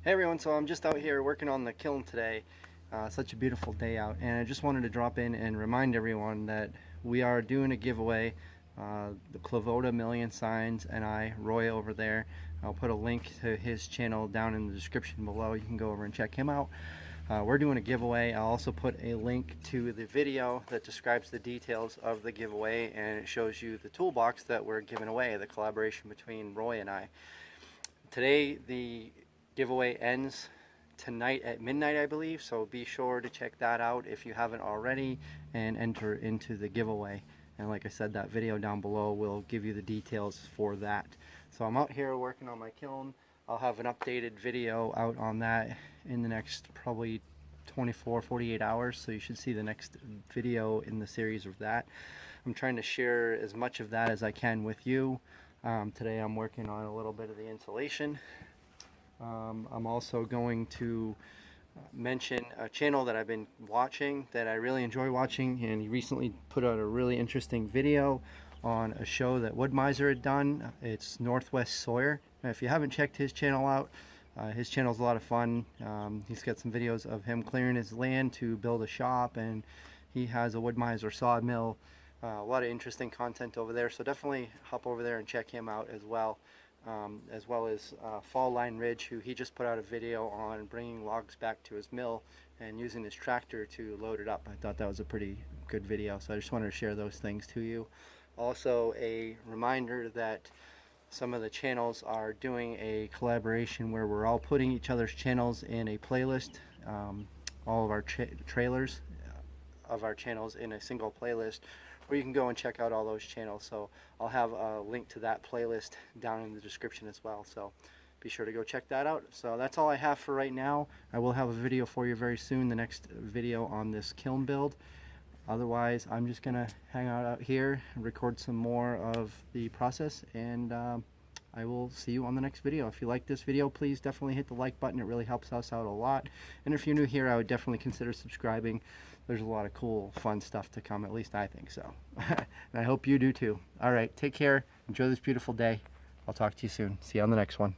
Hey everyone, so I'm just out here working on the kiln today. Such a beautiful day out, and I just wanted to drop in and remind everyone that we are doing a giveaway. The Clavota Million Signs and Roy over there. I'll put a link to his channel down in the description below. You can go over and check him out. We're doing a giveaway. I'll also put a link to the video that describes the details of the giveaway, and it shows you the toolbox that we're giving away, the collaboration between Roy and I. Today the giveaway ends tonight at midnight, I believe, so be sure to check that out if you haven't already and enter into the giveaway. And like I said, that video down below will give you the details for that. So I'm out here working on my kiln. I'll have an updated video out on that in the next probably 48 hours, so you should see the next video in the series of that. I'm trying to share as much of that as I can with you. Today I'm working on a little bit of the insulation. I'm also going to mention a channel that I've been watching that I really enjoy watching, and he recently put out a really interesting video on a show that Wood-Mizer had done. It's Northwest Sawyer. Now, if you haven't checked his channel out, his channel's a lot of fun. He's got some videos of him clearing his land to build a shop, and he has a Wood-Mizer sawmill. A lot of interesting content over there, so definitely hop over there and check him out as well. As well as Fall Line Ridge, who he just put out a video on bringing logs back to his mill and using his tractor to load it up. I thought that was a pretty good video, so I just wanted to share those things to you. Also, a reminder that some of the channels are doing a collaboration where we're all putting each other's channels in a playlist, all of our trailers of our channels in a single playlist, where you can go and check out all those channels. So I'll have a link to that playlist down in the description as well, so be sure to go check that out. So that's all I have for right now. I will have a video for you very soon, the next video on this kiln build. Otherwise, I'm just gonna hang out here and record some more of the process, and I will see you on the next video. If you like this video, please definitely hit the like button. It really helps us out a lot. And if you're new here, I would definitely consider subscribing. There's a lot of cool, fun stuff to come, at least I think so. And I hope you do too. All right, take care. Enjoy this beautiful day. I'll talk to you soon. See you on the next one.